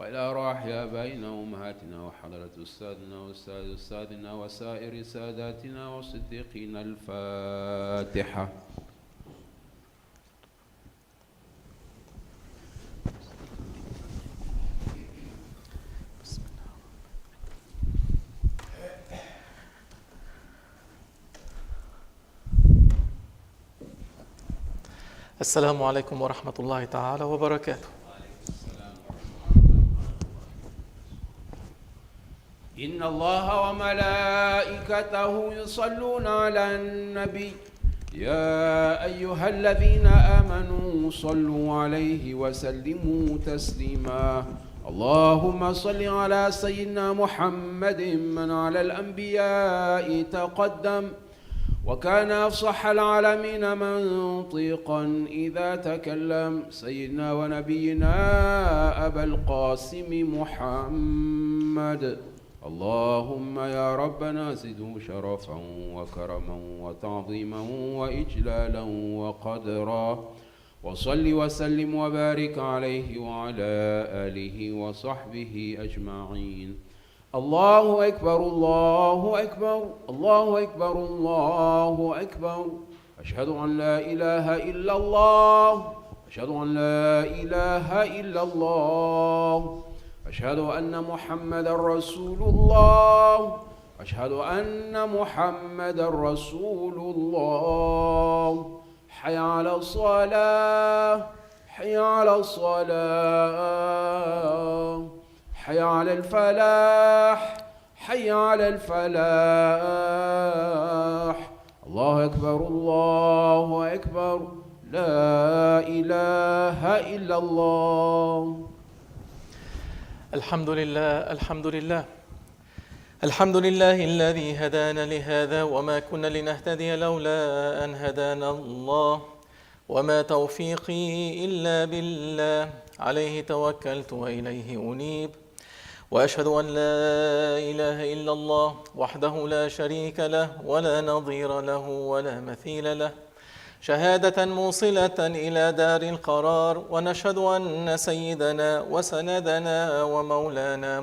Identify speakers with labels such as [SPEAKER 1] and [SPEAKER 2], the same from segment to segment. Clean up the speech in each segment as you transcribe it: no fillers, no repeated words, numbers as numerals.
[SPEAKER 1] وإلى أرواح آبائنا وأمهاتنا وحضرة أستاذنا وأستاذ أستاذنا وسائر ساداتنا والصديقين. الفاتحة.
[SPEAKER 2] السلام عليكم ورحمة الله تعالى وبركاته.
[SPEAKER 1] إن الله وملائكته يصلون على النبي يا أيها الذين آمنوا صلوا عليه وسلموا تسليما. اللهم صل على سيدنا محمد من على الأنبياء تقدم وكان أفصح العالمين منطقا إذا تكلم، سيدنا ونبينا أبا القاسم محمد. اللهم يا ربنا زده شرفا وكرما وتعظيما وإجلالا وقدرا، وصل وسلم وبارك عليه وعلى آله وصحبه أجمعين. الله أكبر الله أكبر الله أكبر الله أكبر. أشهد أن لا إله إلا الله، أشهد أن لا إله إلا الله، أشهد أن محمد رسول الله، أشهد أن محمد رسول الله. حي على الصلاة، حي على الصلاة، حي على الفلاح، حي على الفلاح. الله أكبر الله أكبر، لا إله إلا الله.
[SPEAKER 2] الحمد لله الحمد لله الحمد لله الذي هدانا لهذا وما كنا لنهتدي لولا أن هدانا الله، وما توفيقي إلا بالله، عليه توكلت وإليه أنيب. وأشهد أن لا إله إلا الله وحده لا شريك له ولا نظير له ولا مثيل له، شهادة موصلة إلى دار القرار. ونشهد أن سيدنا وسندنا ومولانا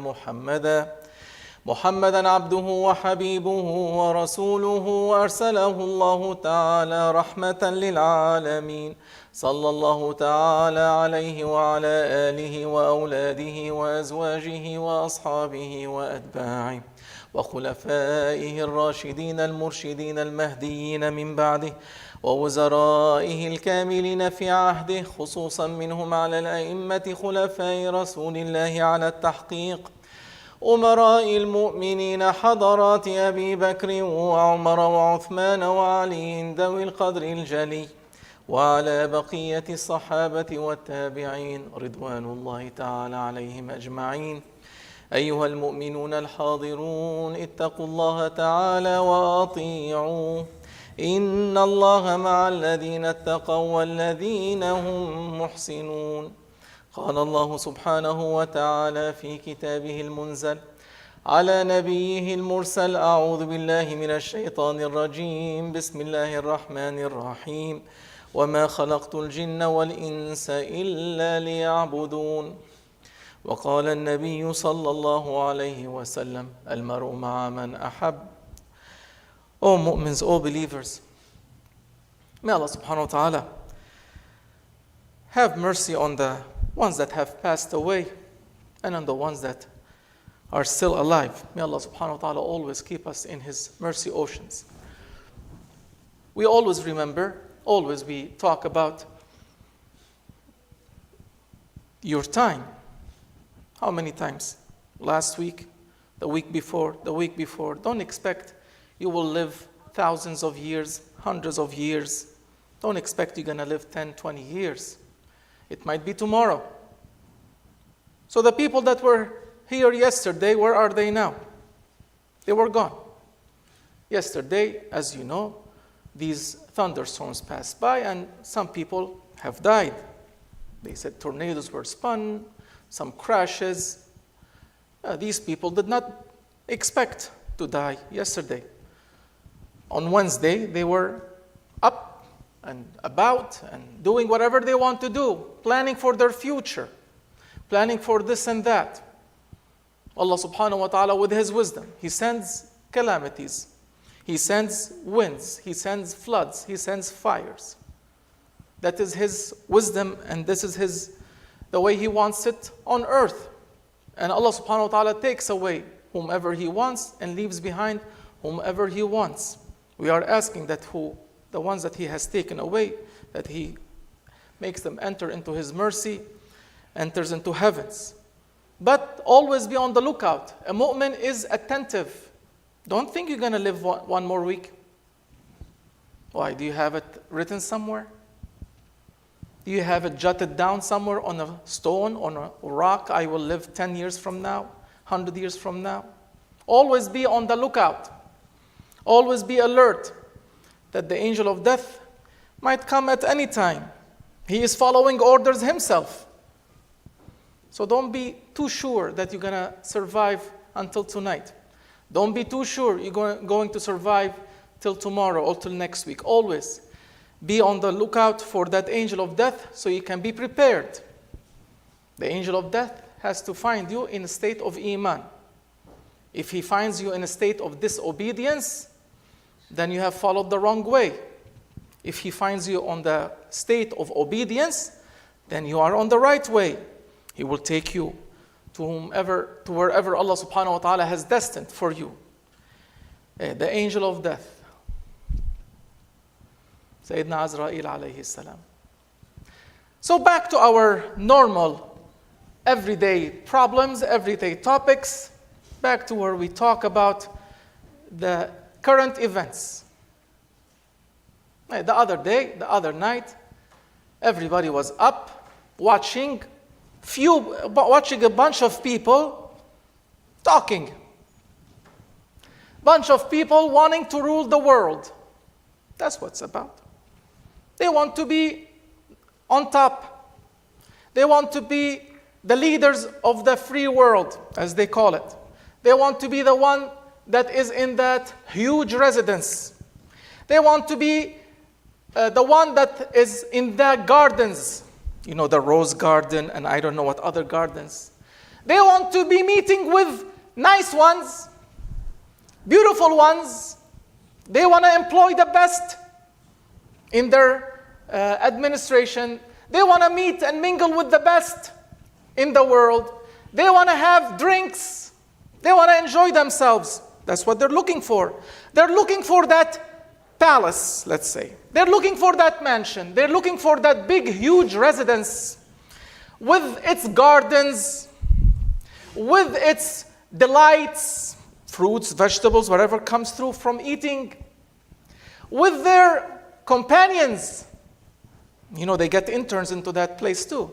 [SPEAKER 2] محمدا عبده وحبيبه ورسوله، وأرسله الله تعالى رحمة للعالمين، صلى الله تعالى عليه وعلى آله وأولاده وأزواجه وأصحابه وأتباعه وخلفائه الراشدين المرشدين المهديين من بعده، ووزرائه الكاملين في عهده، خصوصا منهم على الأئمة خلفاء رسول الله على التحقيق، أمراء المؤمنين حضرات أبي بكر وعمر وعثمان وعلي ذوي القدر الجلي، وعلى بقية الصحابة والتابعين رضوان الله تعالى عليهم أجمعين. أيها المؤمنون الحاضرون، اتقوا الله تعالى وأطيعوه، إن الله مع الذين اتقوا والذين هم محسنون. قال الله سبحانه وتعالى في كتابه المنزل على نبيه المرسل: أعوذ بالله من الشيطان الرجيم، بسم الله الرحمن الرحيم، وما خلقت الجن والإنس إلا ليعبدون. وقال النبي صلى الله عليه وسلم: المرء مع من أحب. O mu'mins, O believers, may Allah subhanahu wa ta'ala have mercy on the ones that have passed away and on the ones that are still alive. May Allah subhanahu wa ta'ala always keep us in His mercy oceans. We always remember, always we talk about your time. How many times? Last week, the week before, the week before. Don't expect you will live thousands of years, hundreds of years. Don't expect you're going to live 10, 20 years. It might be tomorrow. So the people that were here yesterday, where are they now? They were gone. Yesterday, as you know, these thunderstorms passed by and some people have died. They said tornadoes were spun, some crashes. These people did not expect to die yesterday. On Wednesday, they were up and about and doing whatever they want to do, planning for their future, planning for this and that. Allah subhanahu wa ta'ala, with His wisdom, He sends calamities. He sends winds. He sends floods. He sends fires. That is His wisdom, and this is the way He wants it on earth. And Allah subhanahu wa ta'ala takes away whomever He wants and leaves behind whomever He wants. We are asking that the ones that He has taken away, that He makes them enter into His mercy, enters into heavens. But always be on the lookout. A mu'min is attentive. Don't think you're going to live one more week. Why? Do you have it written somewhere? Do you have it jotted down somewhere on a stone, on a rock? I will live 10 years from now, 100 years from now. Always be on the lookout. Always be alert that the angel of death might come at any time. He is following orders himself. So don't be too sure that you're going to survive until tonight. Don't be too sure you're going to survive till tomorrow or till next week. Always be on the lookout for that angel of death so you can be prepared. The angel of death has to find you in a state of iman. If he finds you in a state of disobedience, then you have followed the wrong way. If he finds you on the state of obedience, then you are on the right way. He will take you to wherever Allah subhanahu wa ta'ala has destined for you. The angel of death. Sayyidina Azrail alayhi salam. So back to our normal, everyday problems, everyday topics. Back to where we talk about the current events. The other night, everybody was up watching a bunch of people talking. Bunch of people wanting to rule the world. That's what it's about. They want to be on top. They want to be the leaders of the free world, as they call it. They want to be the one that is in that huge residence. They want to be the one that is in the gardens. You know, the rose garden and I don't know what other gardens. They want to be meeting with nice ones, beautiful ones. They want to employ the best in their administration. They want to meet and mingle with the best in the world. They want to have drinks. They want to enjoy themselves. That's what they're looking for. They're looking for that palace, let's say. They're looking for that mansion. They're looking for that big, huge residence with its gardens, with its delights, fruits, vegetables, whatever comes through from eating, with their companions. You know, they get interns into that place too.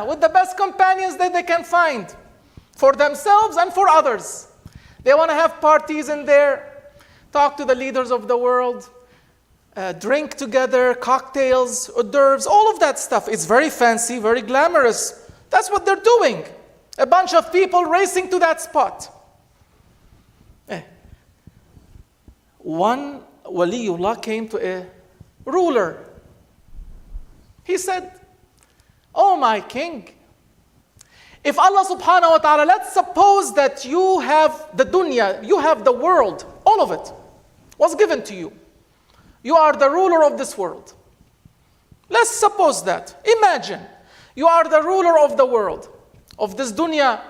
[SPEAKER 2] With the best companions that they can find for themselves and for others. They want to have parties in there, talk to the leaders of the world, drink together, cocktails, hors d'oeuvres, all of that stuff. It's very fancy, very glamorous. That's what they're doing. A bunch of people racing to that spot. One waliullah came to a ruler. He said, "Oh my king, if Allah subhanahu wa ta'ala, let's suppose that you have the dunya, you have the world, all of it was given to you. You are the ruler of this world. Let's suppose that. Imagine, you are the ruler of the world, of this dunya,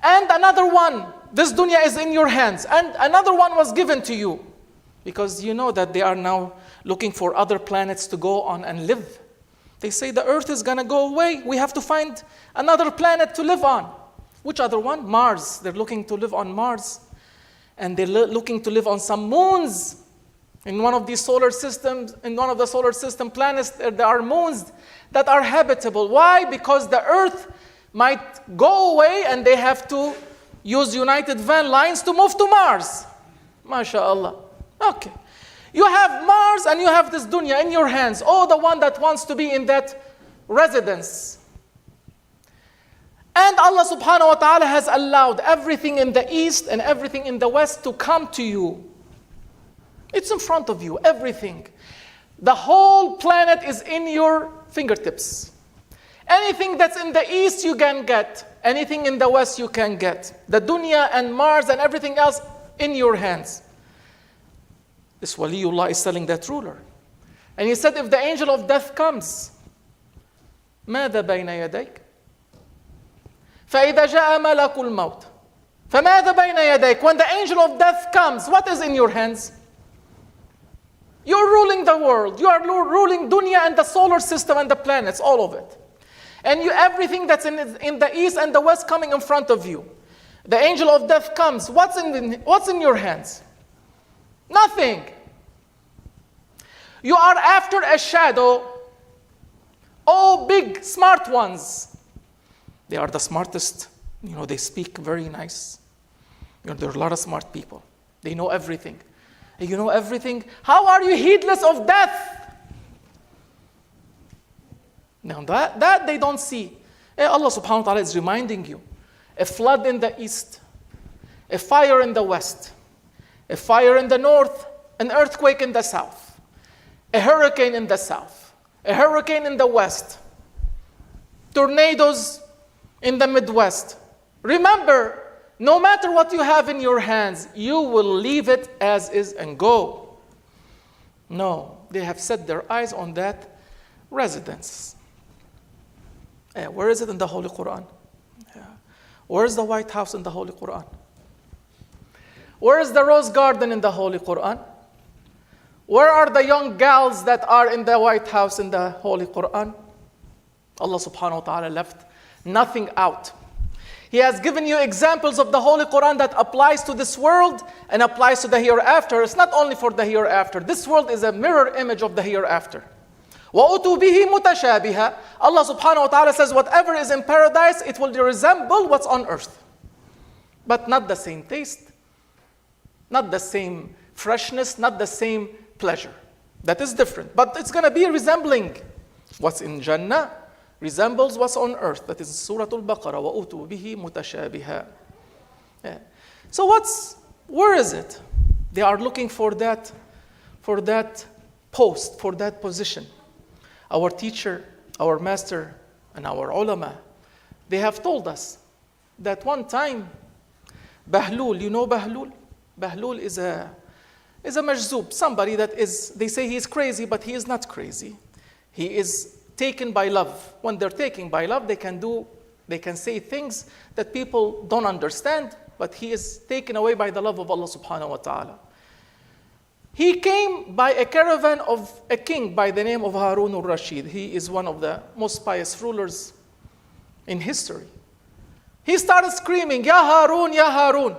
[SPEAKER 2] and another one, this dunya is in your hands, and another one was given to you. Because you know that they are now looking for other planets to go on and live. They say the earth is going to go away. We have to find another planet to live on. Which other one? Mars. They're looking to live on Mars. And they're looking to live on some moons. In one of these solar systems, in one of the solar system planets, there are moons that are habitable. Why? Because the earth might go away and they have to use United Van Lines to move to Mars. MashaAllah. Okay. You have Mars and you have this dunya in your hands. Oh, the one that wants to be in that residence. And Allah subhanahu wa ta'ala has allowed everything in the east and everything in the west to come to you. It's in front of you, everything. The whole planet is in your fingertips. Anything that's in the east you can get. Anything in the west you can get. The dunya and Mars and everything else in your hands. This Waliullah is telling that ruler. And he said, if the angel of death comes, ماذا بين يديك؟ فإذا جاء ملك الموت فماذا بين يديك? When the angel of death comes, what is in your hands? You're ruling the world. You are ruling dunya and the solar system and the planets, all of it. And everything that's in the east and the west coming in front of you. The angel of death comes. What's in your hands? Nothing. You are after a shadow. Oh, big, smart ones. They are the smartest. They speak very nice. There are a lot of smart people. They know everything. You know everything. How are you heedless of death? Now that they don't see. Allah subhanahu wa ta'ala is reminding you. A flood in the east. A fire in the west. A fire in the north. An earthquake in the south. A hurricane in the south. A hurricane in the west. Tornadoes in the Midwest. Remember, no matter what you have in your hands, you will leave it as is and go. No, they have set their eyes on that residence. Where is it in the Holy Quran? Where is the White House in the Holy Quran? Where is the Rose Garden in the Holy Quran? Where are the young gals that are in the White House in the Holy Quran? Allah subhanahu wa ta'ala left nothing out. He has given you examples of the Holy Quran that applies to this world and applies to the hereafter. It's not only for the hereafter. This world is a mirror image of the hereafter. وَأُتُوا بِهِ مُتَشَابِهًا. Allah subhanahu wa ta'ala says whatever is in paradise, it will resemble what's on earth. But not the same taste, not the same freshness, not the same pleasure. That is different. But it's going to be resembling what's in Jannah. Resembles what's on earth. That is Surah Al-Baqarah. وَأُتُوا بِهِ مُتَشَابِهًا. So where is it? They are looking for that post, for that position. Our teacher, our master, and our ulama, they have told us that one time, Bahlul, you know Bahlul? Bahlul is a majzub, somebody that is, they say he is crazy, but he is not crazy. He is taken by love. When they're taken by love, they can say things that people don't understand, but he is taken away by the love of Allah subhanahu wa ta'ala. He came by a caravan of a king by the name of Harun al-Rashid. He is one of the most pious rulers in history. He started screaming, Ya Harun, Ya Harun.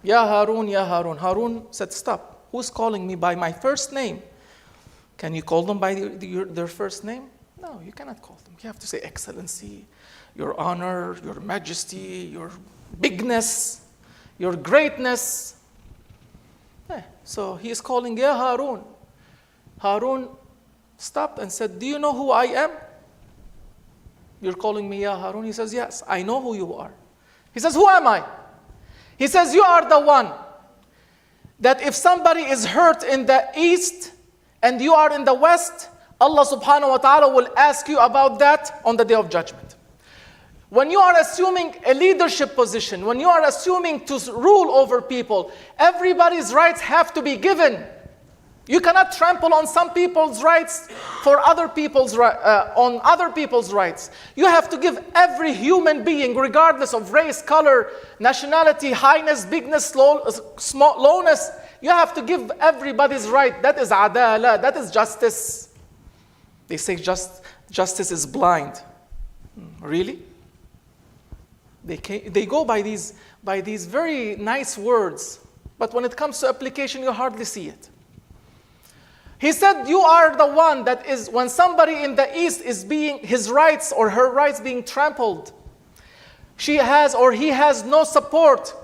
[SPEAKER 2] Ya Harun, Ya Harun. Harun said, stop. Who's calling me by my first name? Can you call them by their first name? No, you cannot call them. You have to say excellency, your honor, your majesty, your bigness, your greatness. So he is calling, Ya Harun. Harun stopped and said, do you know who I am? You're calling me Ya Harun? He says, yes, I know who you are. He says, who am I? He says, you are the one that if somebody is hurt in the east and you are in the west, Allah subhanahu wa ta'ala will ask you about that on the day of judgment. When you are assuming a leadership position, when you are assuming to rule over people, everybody's rights have to be given. You cannot trample on some people's rights for other people's on other people's rights. You have to give every human being, regardless of race, color, nationality, highness, bigness, lowness, you have to give everybody's right. That is adala, that is justice. They say justice is blind. Really? They go by these very nice words, but when it comes to application, you hardly see it. He said, you are the one that is, when somebody in the east is being, his rights or her rights being trampled, she has or he has no support.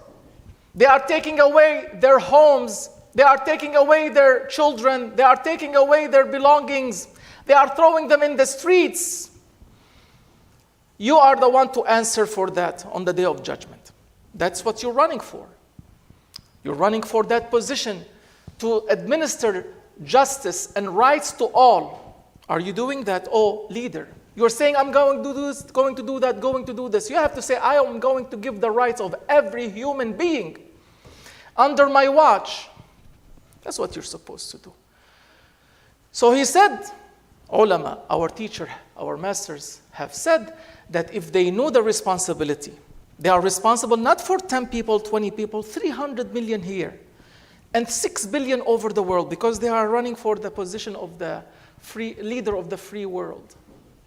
[SPEAKER 2] They are taking away their homes. They are taking away their children. They are taking away their belongings. They are throwing them in the streets. You are the one to answer for that on the day of judgment. That's what you're running for. You're running for that position to administer justice and rights to all. Are you doing that, oh leader? You're saying, I'm going to do this, going to do that, going to do this. You have to say, I am going to give the rights of every human being under my watch. That's what you're supposed to do. So he said, ulama, our teacher, our masters have said that if they know the responsibility, they are responsible not for 10 people, 20 people, 300 million here, and 6 billion over the world, because they are running for the position of the free leader of the free world.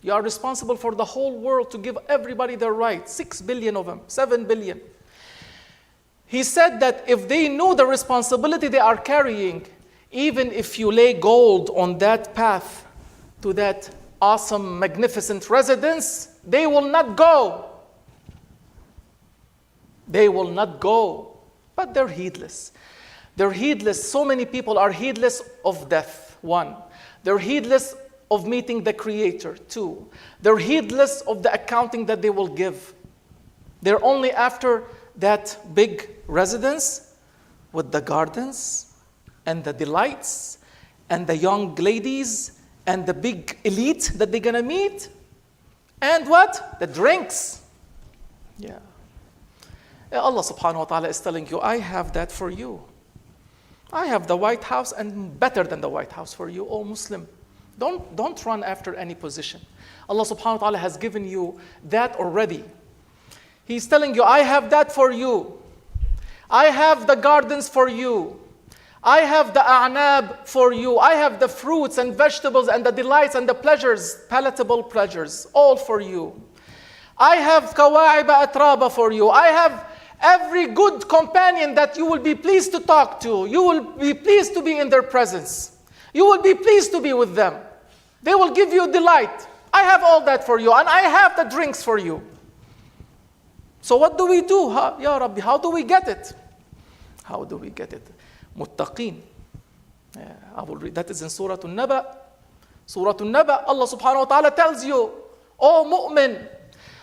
[SPEAKER 2] You are responsible for the whole world to give everybody their rights, 6 billion of them, 7 billion. He said that if they know the responsibility they are carrying, even if you lay gold on that path to that awesome, magnificent residence, they will not go. They will not go. But they're heedless. They're heedless. So many people are heedless of death, 1. They're heedless of meeting the Creator, 2. They're heedless of the accounting that they will give. They're only after that big residence with the gardens and the delights and the young ladies and the big elite that they're going to meet. And what? The drinks. Yeah. Allah subhanahu wa ta'ala is telling you, I have that for you. I have the White House and better than the White House for you, O Muslim. Don't run after any position. Allah subhanahu wa ta'ala has given you that already. He's telling you, I have that for you. I have the gardens for you. I have the a'nab for you. I have the fruits and vegetables and the delights and the pleasures, palatable pleasures, all for you. I have kawa'iba atraba for you. I have every good companion that you will be pleased to talk to. You will be pleased to be in their presence. You will be pleased to be with them. They will give you delight. I have all that for you, and I have the drinks for you. So what do we do? Ya Rabbi, how do we get it? How do we get it? Muttaqeen. I will read. That is in Surah An-Naba. Surah An-Naba, Allah subhanahu wa ta'ala tells you, O mu'min,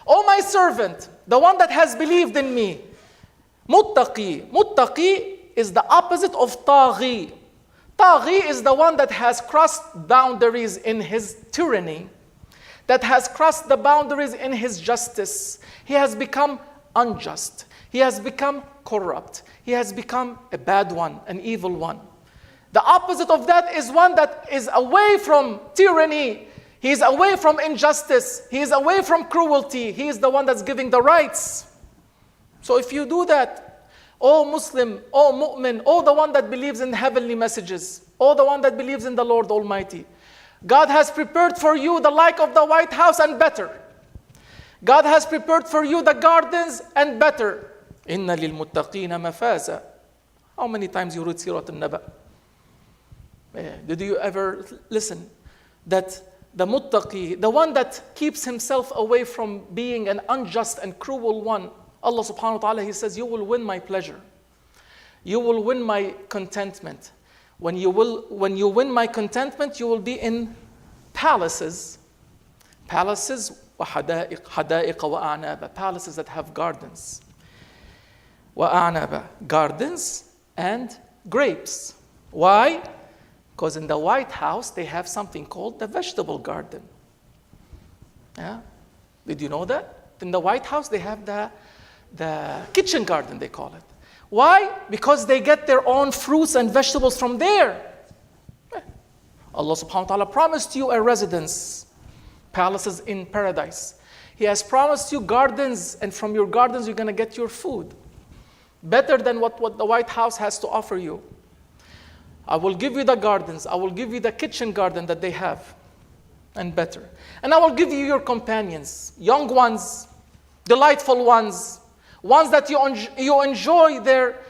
[SPEAKER 2] O my servant, the one that has believed in me, muttaqi. Muttaqi is the opposite of taghi. Taghi is the one that has crossed boundaries in his tyranny, that has crossed the boundaries in his justice. He has become unjust. He has become corrupt. He has become a bad one, an evil one. The opposite of that is one that is away from tyranny. He is away from injustice. He is away from cruelty. He is the one that's giving the rights. So if you do that, O Muslim, O mu'min, O the one that believes in heavenly messages, O the one that believes in the Lord Almighty, God has prepared for you the like of the White House and better. God has prepared for you the gardens and better. Inna lil muttaqina mafaza. How many times you read Surah An-Naba? Did you ever listen that the muttaqi, the one that keeps himself away from being an unjust and cruel one, Allah subhanahu wa ta'ala, He says, you will win my pleasure. You will win my contentment. When you win my contentment, you will be in palaces. Palaces, وَحَدَائِقَ وَأَعْنَابَ. Palaces that have gardens. وَأَعْنَابَ. Gardens and grapes. Why? Because in the White House, they have something called the vegetable garden. Yeah? Did you know that? In the White House, they have the kitchen garden, they call it. Why? Because they get their own fruits and vegetables from there. Allah subhanahu wa ta'ala promised you a residence, palaces in paradise. He has promised you gardens, and from your gardens you're going to get your food. Better than what the White House has to offer you. I will give you the gardens. I will give you the kitchen garden that they have, and better. And I will give you your companions, young ones, delightful ones, ones that you enjoy their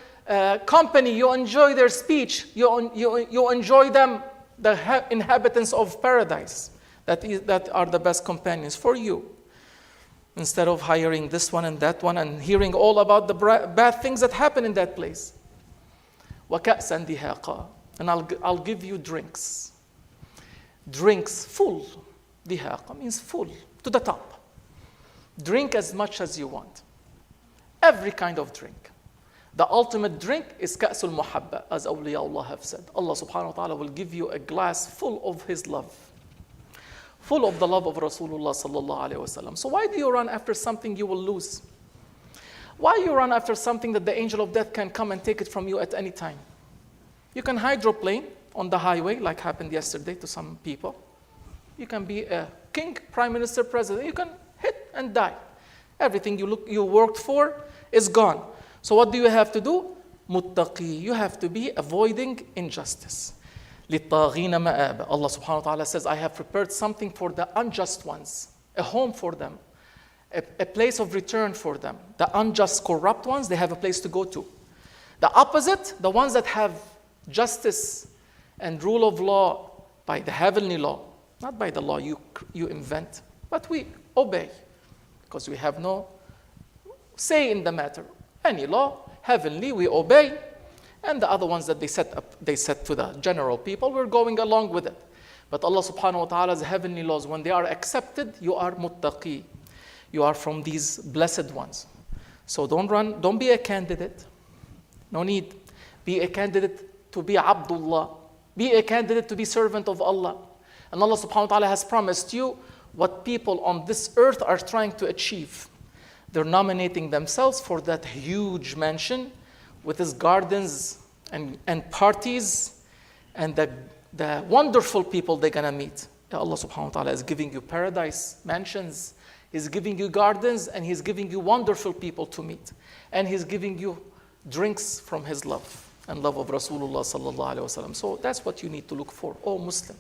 [SPEAKER 2] company, you enjoy their speech, you enjoy them, the inhabitants of paradise, that are the best companions for you. Instead of hiring this one and that one and hearing all about the bad things that happen in that place. وَكَأْسًا دِهَاقًا. And I'll give you drinks. Drinks full. Dihaqa means full, to the top. Drink as much as you want. Every kind of drink. The ultimate drink is ka'sul muhabba, as awliya Allah have said. Allah subhanahu wa ta'ala will give you a glass full of His love, full of the love of Rasulullah sallallahu alaihi wasallam. So why do you run after something you will lose? Why you run after something that the angel of death can come and take it from you at any time? You can hydroplane on the highway, like happened yesterday to some people. You can be a king, prime minister, president. You can hit and die. Everything you worked for is gone. So what do you have to do? Muttaqi. You have to be avoiding injustice. لِلطَّاغِينَ مَآبًا. Allah subhanahu wa ta'ala says, I have prepared something for the unjust ones, a home for them, a place of return for them. The unjust, corrupt ones, they have a place to go to. The opposite, the ones that have justice and rule of law by the heavenly law, not by the law you invent, but we obey because we have no say in the matter. Any law, heavenly, we obey. And the other ones that they set to the general people, we're going along with it. But Allah subhanahu wa ta'ala's heavenly laws, when they are accepted, you are muttaqi. You are from these blessed ones. So don't be a candidate. No need. Be a candidate to be Abdullah. Be a candidate to be servant of Allah. And Allah subhanahu wa ta'ala has promised you what people on this earth are trying to achieve. They're nominating themselves for that huge mansion with its gardens and parties and the wonderful people they're going to meet. Allah subhanahu wa ta'ala is giving you paradise, mansions. He's giving you gardens and He's giving you wonderful people to meet. And He's giving you drinks from His love and love of Rasulullah sallallahu alaihi wasallam. So that's what you need to look for, oh Muslim.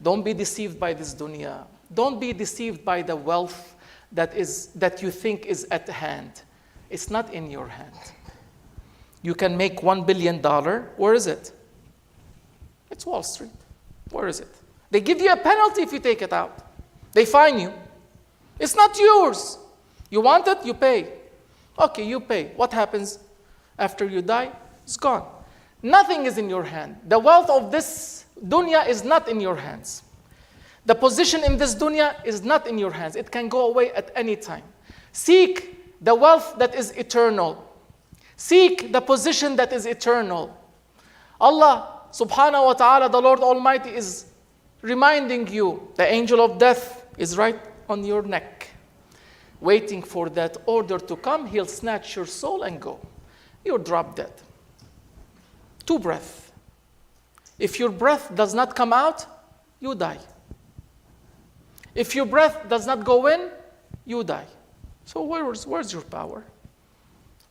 [SPEAKER 2] Don't be deceived by this dunya. Don't be deceived by the wealth that you think is at hand. It's not in your hand. You can make $1 billion. Where is it? It's Wall Street. Where is it? They give you a penalty if you take it out. They fine you. It's not yours. You want it, you pay. Okay, you pay. What happens after you die? It's gone. Nothing is in your hand. The wealth of this dunya is not in your hands. The position in this dunya is not in your hands. It can go away at any time. Seek the wealth that is eternal. Seek the position that is eternal. Allah subhanahu wa ta'ala, the Lord Almighty, is reminding you, the angel of death is right on your neck, waiting for that order to come. He'll snatch your soul and go. You'll drop dead. 2 breaths. If your breath does not come out, you die. If your breath does not go in, you die. So where's your power?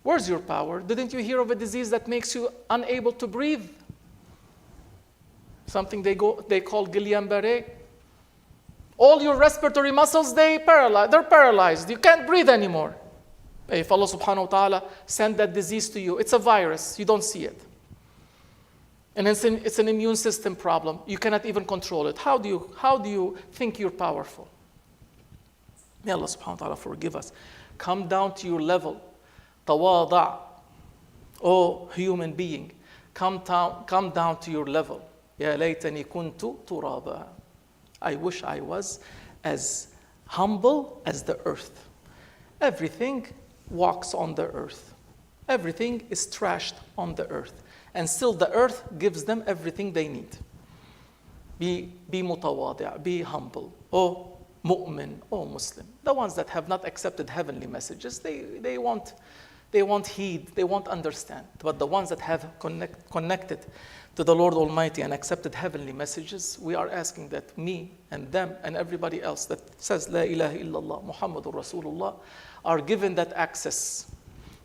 [SPEAKER 2] Where's your power? Didn't you hear of a disease that makes you unable to breathe? Something they call Guillain-Barré. All your respiratory muscles, they're paralyzed. You can't breathe anymore. If Allah subhanahu wa ta'ala sent that disease to you, it's a virus. You don't see it. And it's an immune system problem. You cannot even control it. How do you think you're powerful? May Allah subhanahu wa ta'ala forgive us. Come down to your level. Tawada'. Oh human being, come down to your level. Ya laytani kuntu turaba. I wish I was as humble as the earth. Everything walks on the earth. Everything is trashed on the earth. And still the earth gives them everything they need. Be mutawadi', be humble. Oh mu'min, oh Muslim. The ones that have not accepted heavenly messages, they won't heed, they won't understand. But the ones that have connected to the Lord Almighty and accepted heavenly messages, we are asking that me and them and everybody else that says La ilaha illallah Muhammadur Rasulullah are given that access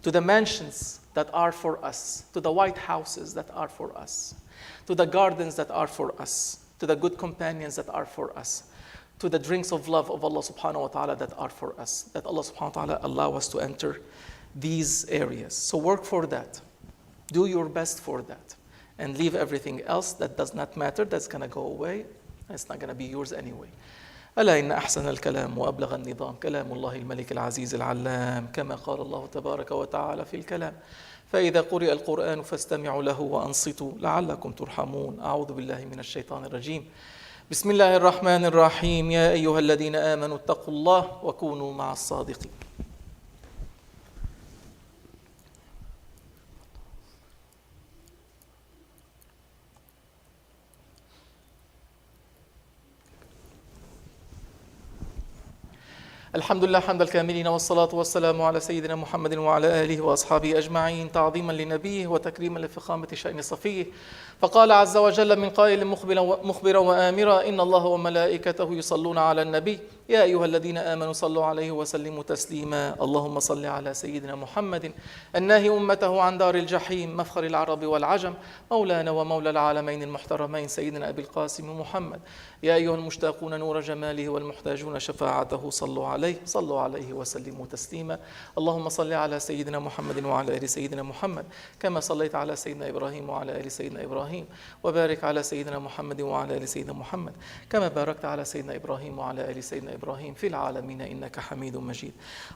[SPEAKER 2] to the mansions that are for us, to the white houses that are for us, to the gardens that are for us, to the good companions that are for us, to the drinks of love of Allah subhanahu wa ta'ala that are for us, that Allah subhanahu wa ta'ala allow us to enter these areas. So work for that. Do your best for that. And leave everything else that does not matter, that's going to go away. It's not going to be yours anyway. ألا إن أحسن الكلام وأبلغ النظام كلام الله الملك العزيز العلام كما قال الله تبارك وتعالى في الكلام فإذا قرئ القرآن فاستمعوا له وأنصتوا لعلكم ترحمون أعوذ بالله من الشيطان الرجيم بسم الله الرحمن الرحيم يا أيها الذين آمنوا اتقوا الله وكونوا مع الصادقين. الحمد لله حمد الكاملين، والصلاة والسلام على سيدنا محمد وعلى آله وأصحابه أجمعين، تعظيما لنبيه وتكريما لفخامة شأن صفيه. فقال عز وجل من قائل مخبرا وآمرا: إن الله وملائكته يصلون على النبي يا أيها الذين آمنوا صلوا عليه وسلموا تسليما. اللهم صل على سيدنا محمد الناهي أمته عن دار الجحيم، مفخر العرب والعجم، مولانا ومولى العالمين المحترمين سيدنا أبي القاسم محمد. يا أيها المشتاقون نور جماله والمحتاجون شفاعته صلوا عليه وسلموا تسليما. اللهم صل على سيدنا محمد وعلى آل سيدنا محمد كما صليت على سيدنا إبراهيم وعلى آل سيدنا إبراهيم، وبارك على سيدنا محمد وعلى آل سيدنا محمد كما باركت على سيدنا إبراهيم وعلى آل سيدنا إبراهيم في العالمين إنك حميد مجيد.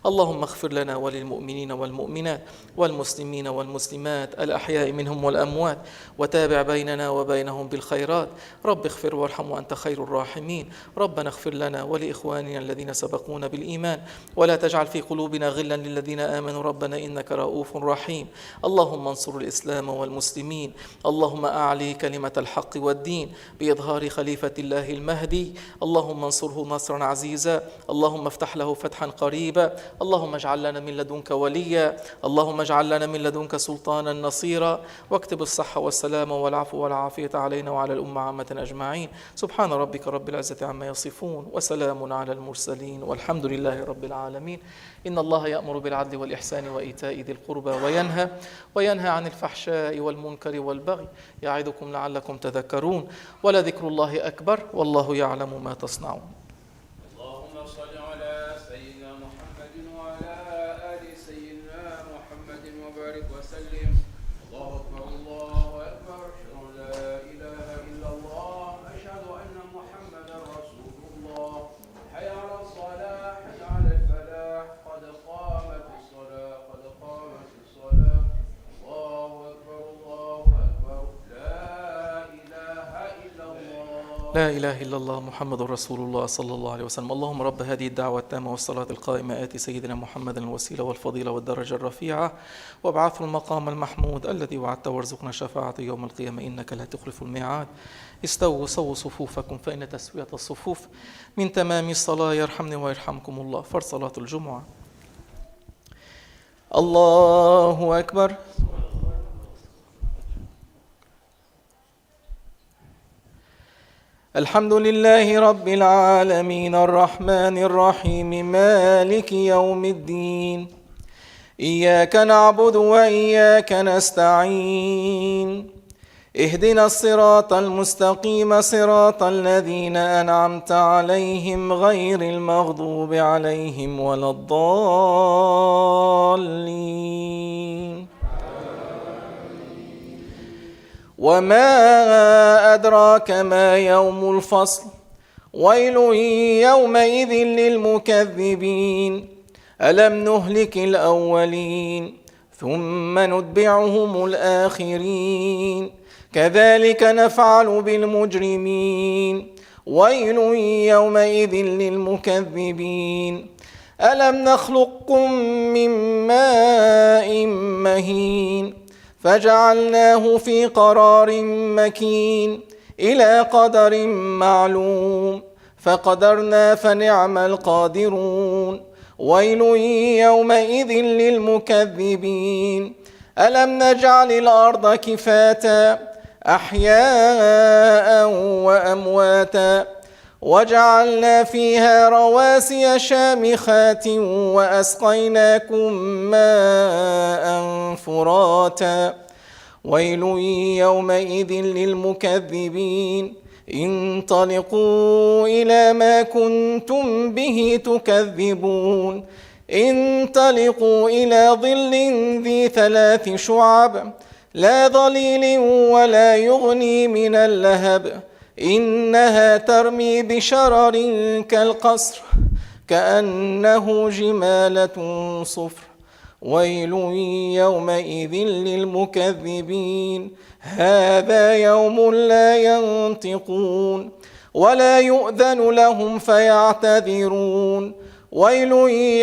[SPEAKER 2] اللهم اغفر لنا وللمؤمنين والمؤمنات والمسلمين والمسلمات الأحياء منهم والأموات، وتابع بيننا وبينهم بالخيرات. رب اغفر وارحم وأنت خير الراحمين. ربنا اغفر لنا ولإخواننا الذين سبقونا بالإيمان، ولا تجعل في قلوبنا غلا للذين آمنوا ربنا إنك رؤوف رحيم. اللهم انصر الإسلام والمسلمين. اللهم أعلي كلمة الحق والدين بإظهار خليفة الله المهدي. اللهم انصره نصرا عزيزا. اللهم افتح له فتحا قريبا. اللهم اجعل لنا من لدنك وليا. اللهم اجعل لنا من لدنك سلطانا نصيرا. واكتب الصحة والسلام والعفو والعافية علينا وعلى الأمة عامة أجمعين. سبحان ربك رب العزة عما يصفون، وسلام على المرسلين، والحمد لله رب العالمين. إن الله يأمر بالعدل والإحسان وإيتاء ذي القربى وينهى عن الفحشاء والمنكر والبغي يعظكم لعلكم تذكرون. ولذكر الله أكبر والله يعلم ما تصنعون.
[SPEAKER 1] اللهم صل على سيدنا محمد وعلى آل سيدنا محمد وبارك وسلم. الله أكبر الله أكبر، أشهد أن لا إله إلا الله، أشهد أن محمدا رسول الله. حي على الصلاة، حي على الفلاح، قد قامت الصلاة، قد قامت الصلاة. الله أكبر الله أكبر، لا إله إلا الله.
[SPEAKER 2] لا إله إلا الله محمد رسول الله صلى الله عليه وسلم. اللهم رب هذه الدعوة التامة والصلاة القائمة آت سيدنا محمد الوسيلة والفضيلة والدرجة الرفيعة، وابعثه المقام المحمود الذي وعدت، وارزقنا شفاعته يوم القيامة إنك لا تخلف الميعاد. استووا صووا صفوفكم فإن تسوية الصفوف من تمام الصلاة. يرحمني ويرحمكم الله. فرض صلاة الجمعة. الله أكبر. الحمد لله رب العالمين الرحمن الرحيم مالك يوم الدين. إياك نعبد وإياك نستعين. اهدنا الصراط المستقيم صراط الذين أنعمت عليهم غير المغضوب عليهم ولا الضالين. وما أدراك ما يوم الفصل. ويل يومئذ للمكذبين. ألم نهلك الأولين ثم نتبعهم الآخرين كذلك نفعل بالمجرمين. ويل يومئذ للمكذبين. ألم نخلقكم من ماء مهين فجعلناه في قرار مكين إلى قدر معلوم فقدرنا فنعم القادرون. ويل يومئذ للمكذبين. ألم نجعل الأرض كفاتا أحياء وأمواتا وجعلنا فيها رواسي شامخات وأسقيناكم ماء فراتا. ويل يومئذ للمكذبين. انطلقوا إلى ما كنتم به تكذبون. انطلقوا إلى ظل ذي 3 شعب لا ظليل ولا يغني من اللهب إنها ترمي بشرر كالقصر كأنه جمالة صفر. ويل يومئذ للمكذبين. هذا يوم لا ينطقون ولا يؤذن لهم فيعتذرون. ويل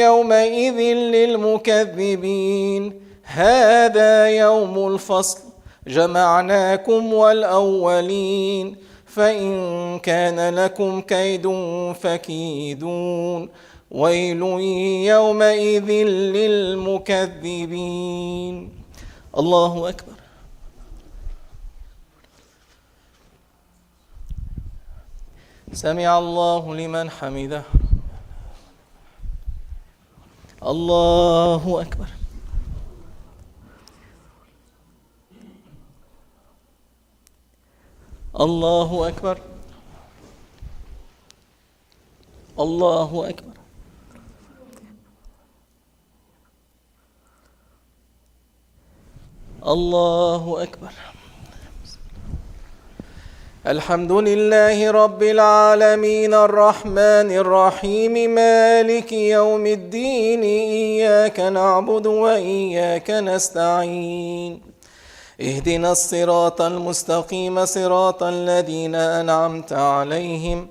[SPEAKER 2] يومئذ للمكذبين. هذا يوم الفصل جمعناكم والأولين فإن كان لكم كيد فكيدون ويل يومئذ للمكذبين. الله أكبر. سمع الله لمن حمده. الله أكبر. الله أكبر. الله أكبر. الله أكبر. الحمد لله رب العالمين الرحمن الرحيم مالك يوم الدين إياك نعبد وإياك نستعين اهدنا الصراط المستقيم صراط الذين أنعمت عليهم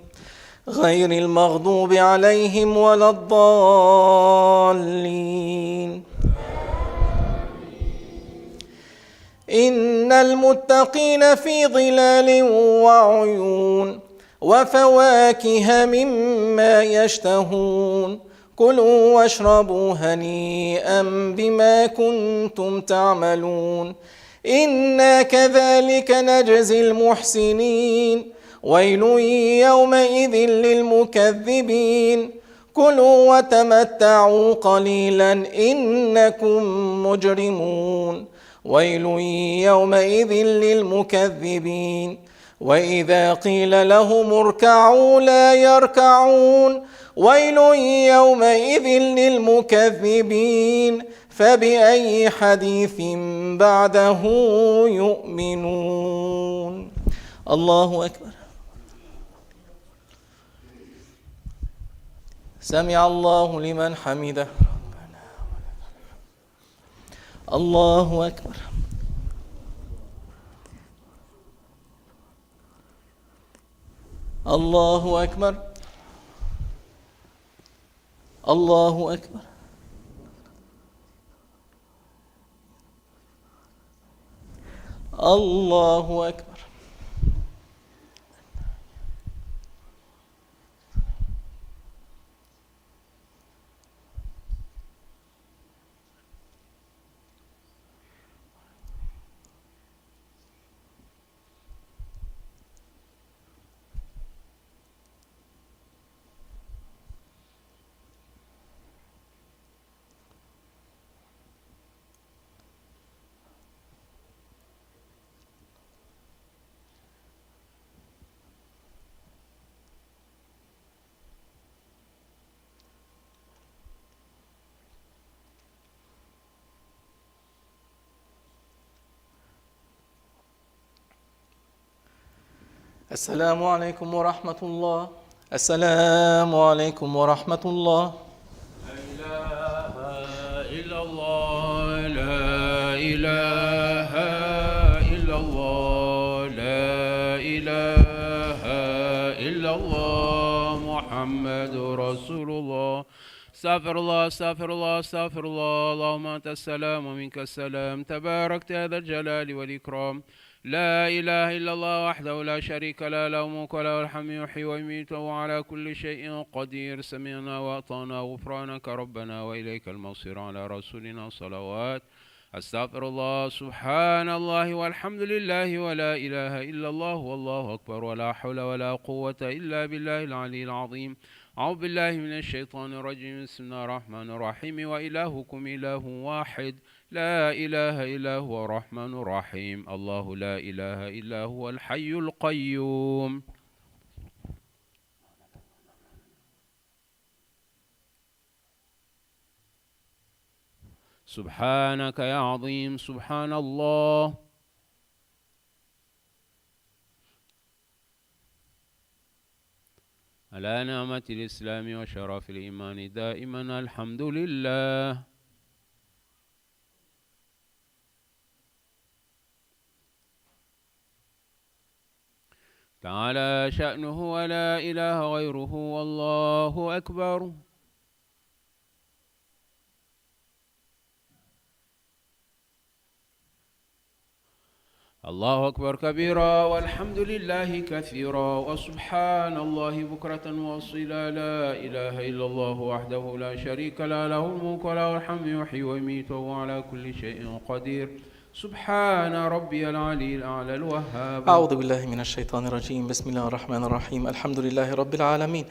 [SPEAKER 2] غير المغضوب عليهم ولا الضالين. إن المتقين في ظلال وعيون وفواكه مما يشتهون كلوا واشربوا هنيئا بما كنتم تعملون إنا كذلك نجزي المحسنين ويل يومئذ للمكذبين كلوا وتمتعوا قليلا إنكم مجرمون ويل يومئذ للمكذبين وإذا قيل لهم اركعوا لا يركعون ويل يومئذ للمكذبين فبأي حديث بعده يؤمنون. الله أكبر. سمع الله لمن حمده. الله أكبر. الله أكبر. الله أكبر. الله أكبر. السلام عليكم ورحمة الله. السلام عليكم ورحمة الله.
[SPEAKER 1] لا إله إلا الله لا إله إلا الله لا إله إلا الله محمد رسول الله. استغفر الله استغفر الله استغفر الله. اللهم أنت السلام ومنك السلام تباركت يا ذا الجلال والإكرام. لا إله إلا الله وحده لا شريك له له الملك وله الحمد يحيي ويميت وهو على كل شيء قدير. سمعنا وأطعنا غفرانك ربنا وإليك المصير. على رسولنا صلوات. أستغفر الله سبحان الله والحمد لله ولا إله إلا الله والله أكبر ولا حول ولا قوة إلا بالله العلي العظيم. أعوذ بالله من الشيطان الرجيم. بسم الله الرحمن الرحيم. وإلهكم إله واحد لا إله إلا هو الرحمن الرحيم. الله لا إله إلا هو الحي القيوم. سبحانك يا عظيم سبحان الله. على نعمة الإسلام وشرف الإيمان دائما الحمد لله. تعالى شأنه ولا إله غيره والله أكبر. الله أكبر كبيرا والحمد لله كثيرا وسبحان الله بكرة وأصيلا. لا إله إلا الله وحده لا شريك له، له الملك وله الحمد يحيي ويميت وهو على كل شيء قدير. سبحان ربي العلي الأعلى الوهاب.
[SPEAKER 2] أعوذ بالله من الشيطان الرجيم. بسم الله الرحمن الرحيم. الحمد لله رب العالمين،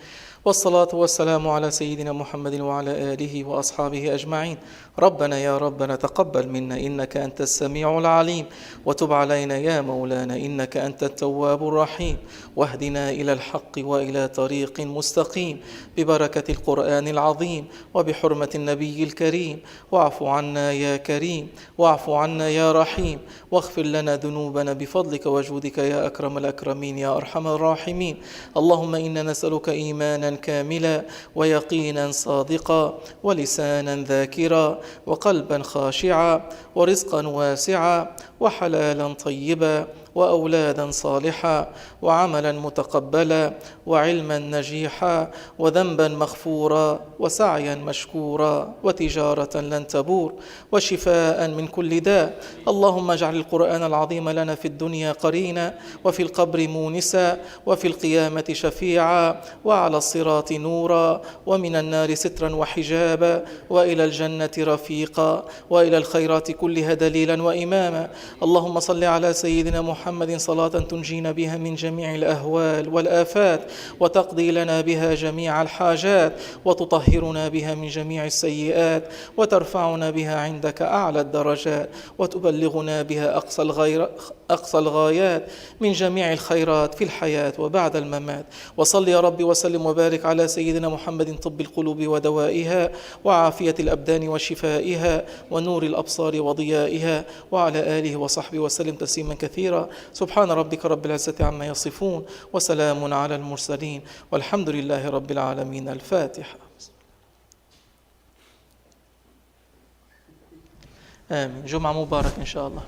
[SPEAKER 2] والصلاة والسلام على سيدنا محمد وعلى آله وأصحابه أجمعين. ربنا يا ربنا تقبل منا إنك أنت السميع العليم، وتب علينا يا مولانا إنك أنت التواب الرحيم، واهدنا إلى الحق وإلى طريق مستقيم ببركة القرآن العظيم وبحرمة النبي الكريم. واعف عنا يا كريم، واعف عنا يا رحيم، واغفر لنا ذنوبنا بفضلك وجودك يا أكرم الأكرمين يا أرحم الراحمين. اللهم إنا نسألك إيمانا كاملا ويقينا صادقا ولسانا ذاكرا وقلبا خاشعا ورزقا واسعا وحلالا طيبا وأولادا صالحا وعملا متقبلا وعلما نجيحا وذنبا مغفورا وسعيا مشكورا وتجارة لن تبور وشفاء من كل داء. اللهم اجعل القرآن العظيم لنا في الدنيا قرينا، وفي القبر مونسا، وفي القيامة شفيعا، وعلى الصراط نورا، ومن النار سترا وحجابا، وإلى الجنة رفيقا، وإلى الخيرات كلها دليلا وإماما. اللهم صل على سيدنا محمد صلاة تنجينا بها من جميع الأهوال والآفات، وتقضي لنا بها جميع الحاجات، وتطهرنا بها من جميع السيئات، وترفعنا بها عندك أعلى الدرجات، وتبلغنا بها أقصى الغايات من جميع الخيرات في الحياة وبعد الممات. وصل يا رب وسلم وبارك على سيدنا محمد طب القلوب ودوائها، وعافية الأبدان وشفائها، ونور الأبصار وضيائها، وعلى آله وصحبه وسلم تسليما كثيرا. سبحان ربك رب العزة عما يصفون، وسلام على المرسلين، والحمد لله رب العالمين. الفاتحة. آمين. جمعة مبارك إن شاء الله.